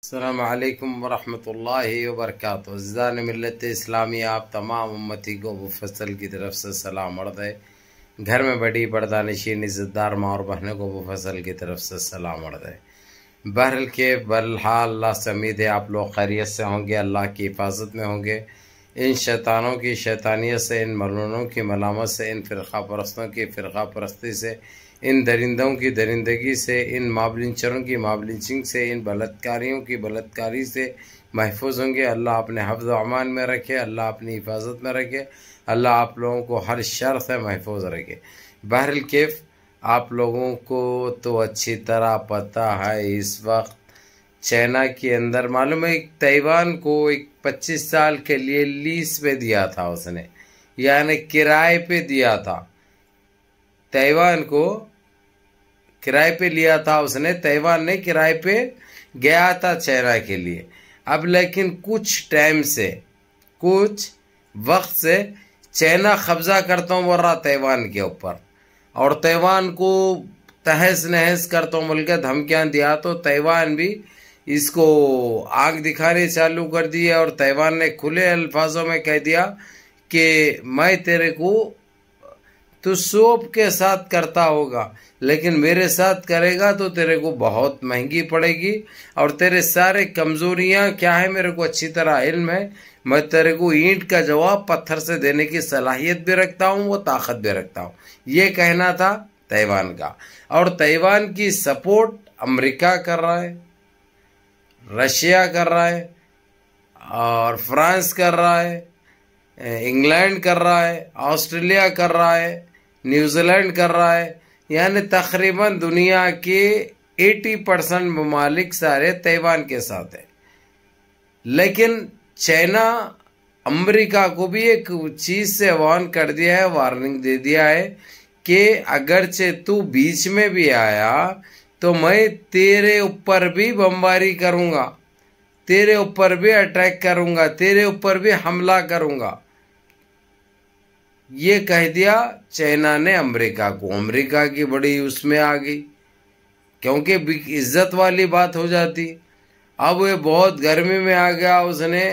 अस्सलामु अलैकुम वरहमतुल्लाहि वबरकातुहू। अज़ीज़ान मिल्लत इस्लामी, आप तमाम उम्मती को अबू फसल की तरफ से सलाम अर्ज़ है। घर में बड़ी पर्दानशीन इज़्ज़तदार माँ और बहनों को अबू फसल की तरफ से सलाम अर्ज़ है। बहरल के बलहाल अल्लाह से उम्मीद है आप लोग खैरियत से होंगे, अल्लाह की हिफाजत में होंगे। इन शैतानों की शैतानियत से, इन मलूनों की मलामत से, इन फ़िरक़ा परस्तों की फ़िरक़ा परस्ती से, इन दरिंदों की दरिंदगी से, इन माबलिंचरों की माबलिंचिंग से, इन बलात्कारियों की बलात्कारी से महफूज होंगे। अल्लाह अपने हफ्ज़ व अमान में रखे, अल्लाह अपनी हिफाजत में रखे, अल्लाह आप लोगों को हर शर से महफूज रखे। बहरल केफ़ आप लोगों को तो अच्छी तरह पता है, इस वक्त चाइना के अंदर मालूम है ताइवान को एक 25 साल के लिए लीज पे दिया था उसने, यानी किराए पे दिया था। ताइवान को किराए पे लिया था उसने, ताइवान ने किराए पे गया था चाइना के लिए। अब लेकिन कुछ टाइम से, कुछ वक्त से चाइना कब्जा करता हूँ बोल रहा ताइवान के ऊपर, और ताइवान को तहस नहस करता हूँ बोल के धमकियाँ दिया। तो ताइवान भी इसको आग दिखाने चालू कर दिया, और ताइवान ने खुले अल्फाजों में कह दिया कि मैं तेरे को तो सोप के साथ करता होगा, लेकिन मेरे साथ करेगा तो तेरे को बहुत महंगी पड़ेगी, और तेरे सारे कमजोरियां क्या है मेरे को अच्छी तरह इल्म है। मैं तेरे को ईंट का जवाब पत्थर से देने की सलाहियत भी रखता हूँ, वो ताकत भी रखता हूँ। ये कहना था ताइवान का। और ताइवान की सपोर्ट अमेरिका कर रहा है, रशिया कर रहा है, और फ्रांस कर रहा है, इंग्लैंड कर रहा है, ऑस्ट्रेलिया कर रहा है, न्यूजीलैंड कर रहा है। यानी तकरीबन दुनिया के 80% ममालिक सारे ताइवान के साथ है। लेकिन चाइना अमेरिका को भी एक चीज से वार्न कर दिया है, वार्निंग दे दिया है कि अगरचे तू बीच में भी आया तो मैं तेरे ऊपर भी बमबारी करूंगा, तेरे ऊपर भी अटैक करूंगा, तेरे ऊपर भी हमला करूंगा। ये कह दिया चाइना ने अमेरिका को। अमेरिका की बड़ी उसमें आ गई, क्योंकि इज्जत वाली बात हो जाती। अब ये बहुत गर्मी में आ गया, उसने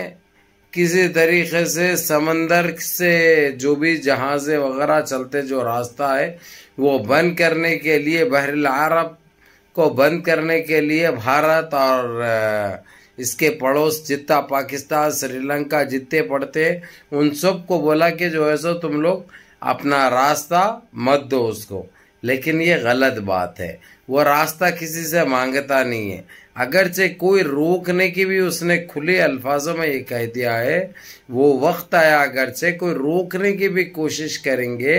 किसी तरीके से समंदर से जो भी जहाज़े वगैरह चलते जो रास्ता है वो बंद करने के लिए, बहरुल अरब को बंद करने के लिए भारत और इसके पड़ोस जितना पाकिस्तान, श्रीलंका जितने पड़ते उन सब को बोला कि जो है सो तुम लोग अपना रास्ता मत दो उसको। लेकिन ये गलत बात है, वो रास्ता किसी से मांगता नहीं है। अगरचे कोई रोकने की भी उसने खुले अल्फाजों में ये कह दिया है, वो वक्त आया अगरचे कोई रोकने की भी कोशिश करेंगे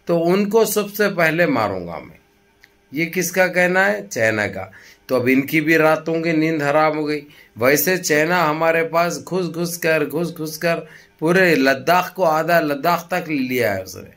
तो उनको सबसे पहले मारूंगा मैं। ये किसका कहना है? चाइना का। तो अब इनकी भी रातों की नींद हराम हो गई। वैसे चाइना हमारे पास घुस घुस कर पूरे लद्दाख को, आधा लद्दाख तक ले लिया है उसने।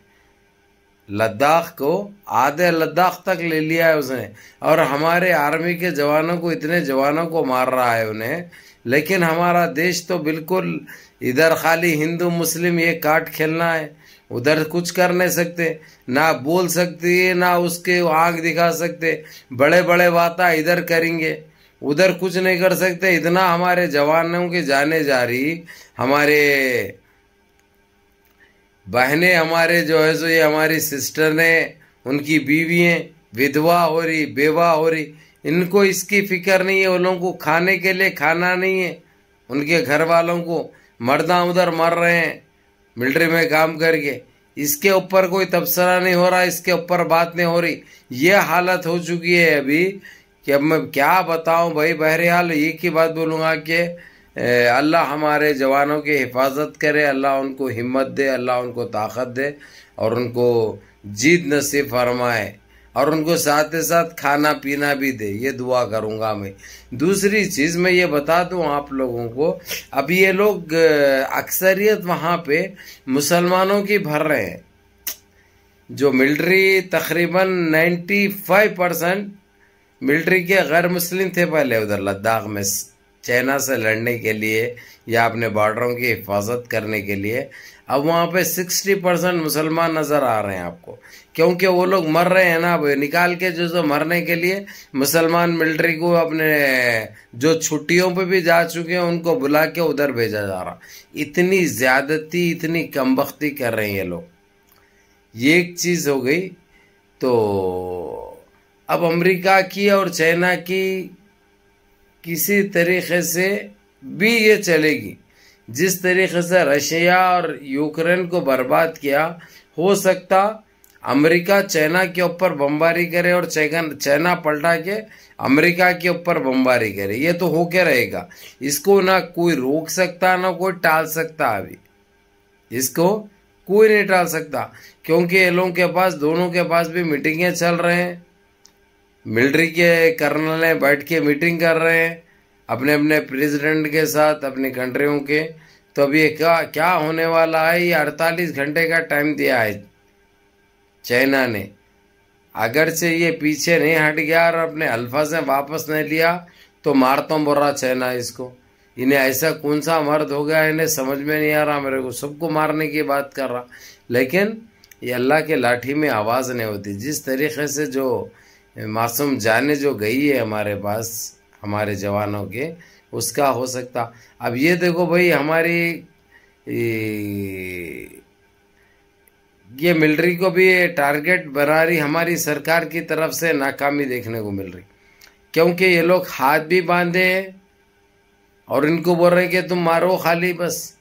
लद्दाख को आधे लद्दाख तक ले लिया है उसने, और हमारे आर्मी के जवानों को, इतने जवानों को मार रहा है उन्हें। लेकिन हमारा देश तो बिल्कुल इधर खाली हिंदू मुस्लिम ये काट खेलना है, उधर कुछ कर नहीं सकते, ना बोल सकती है, ना उसके आंख दिखा सकते। बड़े बड़े बातें इधर करेंगे, उधर कुछ नहीं कर सकते। इतना हमारे जवानों की जाने जा रही, हमारे बहनें, हमारे जो है सो ये हमारी सिस्टर ने, उनकी बीवियाँ विधवा हो रही, बेवा हो रही, इनको इसकी फिक्र नहीं है। उन लोगों को खाने के लिए खाना नहीं है, उनके घर वालों को मर्दा उधर मर रहे हैं मिलिट्री में काम करके, इसके ऊपर कोई तबसरा नहीं हो रहा, इसके ऊपर बात नहीं हो रही। ये हालत हो चुकी है अभी कि अब मैं क्या बताऊं भाई। बहरहाल एक ही बात बोलूँगा कि अल्लाह हमारे जवानों की हिफाजत करे, अल्लाह उनको हिम्मत दे, अल्लाह उनको ताकत दे, और उनको जीत नसीब फरमाए, और उनको साथ ही साथ खाना पीना भी दे। ये दुआ करूंगा मैं। दूसरी चीज मैं ये बता दूं आप लोगों को, अब ये लोग अक्सरियत वहां पे मुसलमानों की भर रहे हैं। जो मिलिट्री तकरीबन 95% मिलिट्री के गैर मुस्लिम थे पहले उधर लद्दाख में, चाइना से लड़ने के लिए या अपने बॉर्डरों की हिफाजत करने के लिए। अब वहाँ पे 60% मुसलमान नज़र आ रहे हैं आपको, क्योंकि वो लोग मर रहे हैं ना। अब निकाल के जो मरने के लिए मुसलमान मिलिट्री को अपने जो छुट्टियों पे भी जा चुके हैं उनको बुला के उधर भेजा जा रहा। इतनी ज्यादती, इतनी कमबख्ती कर रहे हैं ये लोग। ये एक चीज़ हो गई। तो अब अमेरिका की और चाइना की किसी तरीके से भी ये चलेगी। जिस तरीके से रशिया और यूक्रेन को बर्बाद किया, हो सकता अमेरिका चाइना के ऊपर बमबारी करे और चाइना पलटा के अमेरिका के ऊपर बमबारी करे। ये तो होके रहेगा, इसको ना कोई रोक सकता ना कोई टाल सकता। अभी इसको कोई नहीं टाल सकता, क्योंकि ये लोगों के पास, दोनों के पास भी मीटिंगें चल रहे हैं। मिलिट्री के कर्नल बैठ के मीटिंग कर रहे हैं अपने अपने प्रेसिडेंट के साथ, अपनी कंट्रियों के। तो अब ये क्या होने वाला है, ये 48 घंटे का टाइम दिया है चाइना ने। अगर से ये पीछे नहीं हट गया और अपने अल्फा से वापस नहीं लिया तो मार तो बोल रहा चाइना इसको। इन्हें ऐसा कौन सा मर्द हो गया, इन्हें समझ में नहीं आ रहा मेरे को। सबको मारने की बात कर रहा, लेकिन ये अल्लाह के लाठी में आवाज़ नहीं होती। जिस तरीके से जो मासूम जाने जो गई है हमारे पास, हमारे जवानों के, उसका हो सकता। अब ये देखो भाई, हमारी ये मिलिट्री को भी टारगेट बना रही, हमारी सरकार की तरफ से नाकामी देखने को मिल रही, क्योंकि ये लोग हाथ भी बांधे हैं और इनको बोल रहे कि तुम मारो खाली बस,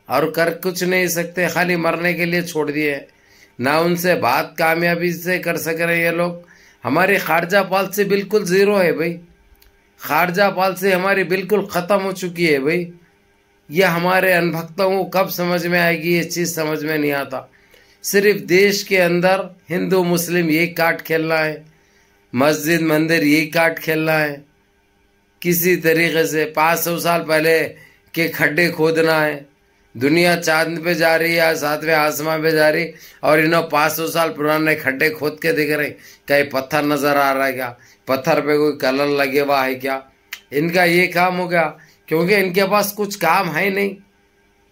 और कर कुछ नहीं सकते, खाली मरने के लिए छोड़ दिए। ना उनसे बात कामयाबी से कर सक रहे ये लोग। हमारी खारजा पॉलिसी बिल्कुल ज़ीरो है भाई। खारजा पॉलिसी हमारी बिल्कुल ख़त्म हो चुकी है भाई। ये हमारे अनभक्तों को कब समझ में आएगी, ये चीज़ समझ में नहीं आता। सिर्फ देश के अंदर हिंदू मुस्लिम यही काट खेलना है, मस्जिद मंदिर यही काट खेलना है। किसी तरीके से 500 साल पहले के खड्डे खोदना है। दुनिया चांद पे जा रही है, 7वें आसमान पे जा रही, और इन्हों 500 साल पुराने खड्डे खोद के दिख रहे। कहीं पत्थर नजर आ रहा है क्या, पत्थर पे कोई कलर लगे हुआ है क्या? इनका ये काम हो गया, क्योंकि इनके पास कुछ काम है नहीं,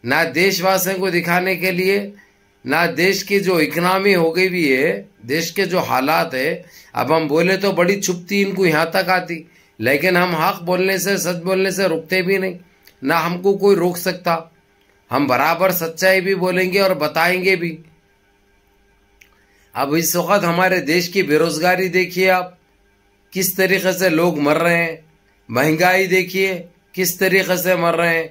ना देशवासियों को दिखाने के लिए, ना देश की जो इकनॉमी हो गई भी है, देश के जो हालात है। अब हम बोले तो बड़ी चुपती इनको यहाँ तक आती, लेकिन हम हक बोलने से, सच बोलने से रुकते भी नहीं, ना हमको कोई रोक सकता। हम बराबर सच्चाई भी बोलेंगे और बताएंगे भी। अब इस वक्त हमारे देश की बेरोजगारी देखिए आप, किस तरीके से लोग मर रहे हैं। महंगाई देखिए किस तरीके से मर रहे हैं।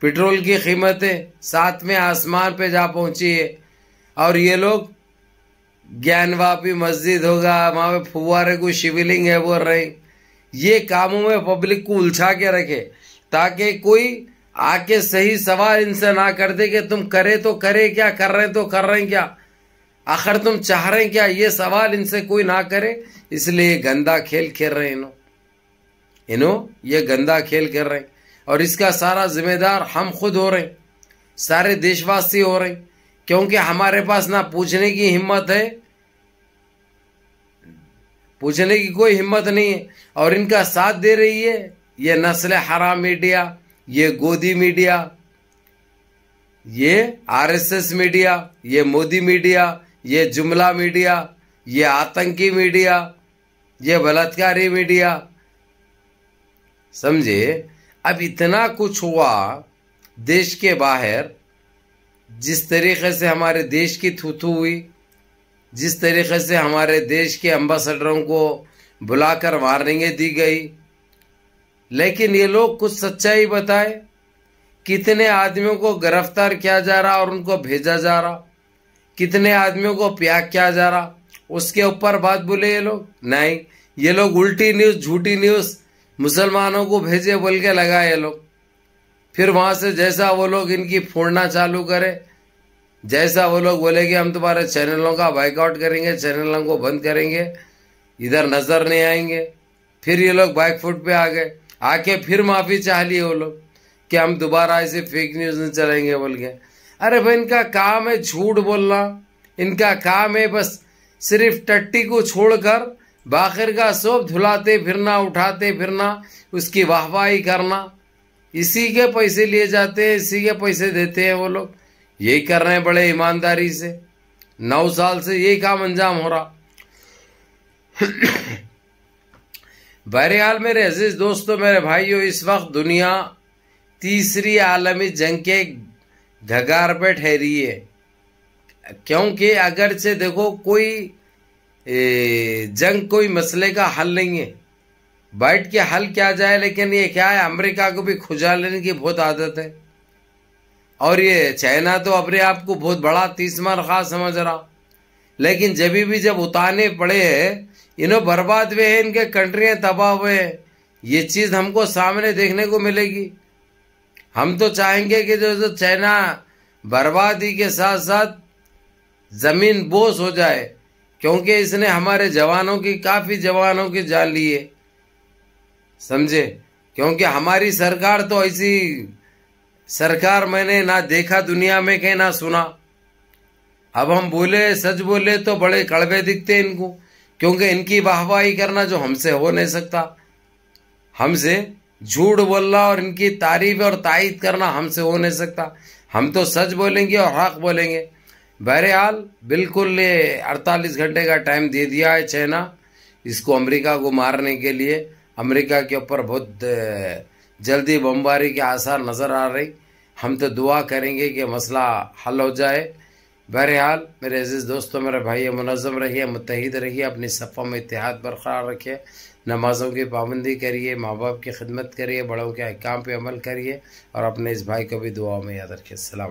पेट्रोल की कीमतें 7वें आसमान पे जा पहुंची है, और ये लोग ज्ञानवापी मस्जिद होगा, वहां पे फुवारे को शिवलिंग है बोल रहे हैं। ये कामों में पब्लिक को उलझा के रखे, ताकि कोई आके सही सवाल इनसे ना कर दे कि तुम करे तो करे क्या, कर रहे तो कर रहे क्या, आखिर तुम चाह रहे क्या। ये सवाल इनसे कोई ना करे, इसलिए गंदा खेल खेल रहे हैं इन्हों ये गंदा खेल कर रहे हैं। और इसका सारा जिम्मेदार हम खुद हो रहे हैं, सारे देशवासी हो रहे हैं, क्योंकि हमारे पास ना पूछने की हिम्मत है, पूछने की कोई हिम्मत नहीं है। और इनका साथ दे रही है ये नस्ल हराम मीडिया, ये गोदी मीडिया, ये आरएसएस मीडिया, ये मोदी मीडिया, ये जुमला मीडिया, ये आतंकी मीडिया, ये बलात्कारी मीडिया। समझे? अब इतना कुछ हुआ देश के बाहर, जिस तरीके से हमारे देश की थू-थू हुई, जिस तरीके से हमारे देश के एम्बेसडरों को बुलाकर वार्निंगें दी गई, लेकिन ये लोग कुछ सच्चाई बताए। कितने आदमियों को गिरफ्तार किया जा रहा और उनको भेजा जा रहा, कितने आदमियों को प्याग किया जा रहा, उसके ऊपर बात बोले ये लोग नहीं। ये लोग उल्टी न्यूज़, झूठी न्यूज़ मुसलमानों को भेजे बोल के लगाए ये लोग। फिर वहां से जैसा वो लोग इनकी फोड़ना चालू करे, जैसा वो लोग बोले कि हम तुम्हारे चैनलों का बाइकआउट करेंगे, चैनलों को बंद करेंगे, इधर नजर नहीं आएंगे, फिर ये लोग बैक फुट पे आ गए। आके फिर माफी चाह लिए वो लोग कि हम दोबारा ऐसे फेक न्यूज नहीं चलेंगे बोल के। अरे भाई, इनका काम है झूठ बोलना, इनका काम है बस सिर्फ टट्टी को छोड़कर बाखिर का सब धुलाते फिरना, उठाते फिरना, उसकी वाहवाही करना, इसी के पैसे लिए जाते हैं, इसी के पैसे देते हैं वो लोग। यही कर रहे हैं बड़े ईमानदारी से। 9 साल से यही काम अंजाम हो रहा। बहरहाल मेरे अजीज दोस्तों, मेरे भाइयों, इस वक्त दुनिया तीसरी आलमी जंग के घगार पे ठहरी है। क्योंकि अगरचे देखो कोई जंग कोई मसले का हल नहीं है, बैठ के हल क्या जाए, लेकिन ये क्या है, अमेरिका को भी खुजा लेने की बहुत आदत है। और ये चाइना तो अपने आप को बहुत बड़ा तीसमान खास समझ रहा, लेकिन जब उतारने पड़े हैं, इन्हों बर्बाद हुए हैं, इनके कंट्रियां तबाह हुए हैं, ये चीज हमको सामने देखने को मिलेगी। हम तो चाहेंगे कि जो चाइना बर्बादी के साथ साथ जमीन बोस हो जाए, क्योंकि इसने हमारे काफी जवानों की जान ली है, समझे। क्योंकि हमारी सरकार तो ऐसी सरकार मैंने ना देखा दुनिया में, कहीं ना सुना। अब हम सच बोले तो बड़े कड़वे दिखते इनको, क्योंकि इनकी वाहवाही करना जो हमसे हो नहीं सकता, हमसे झूठ बोलना और इनकी तारीफ और तायीद करना हमसे हो नहीं सकता। हम तो सच बोलेंगे और हक बोलेंगे। बहरहाल बिल्कुल 48 घंटे का टाइम दे दिया है चाइना इसको अमेरिका को मारने के लिए। अमेरिका के ऊपर बहुत जल्दी बमबारी के आसार नज़र आ रही। हम तो दुआ करेंगे कि मसला हल हो जाए। बहरहाल मेरे अजीज़ दोस्तों, मेरे भाई, मुनज़्ज़म रहिए, मुत्तहिद रहिए, अपनी सफ़ों में इत्तेहाद बरकरार रखिए, नमाज़ों की पाबंदी करिए, माँ बाप की खिदमत करिए, बड़ों के अहकाम पे अमल करिए और अपने इस भाई को भी दुआओं में याद रखिए। सलाम।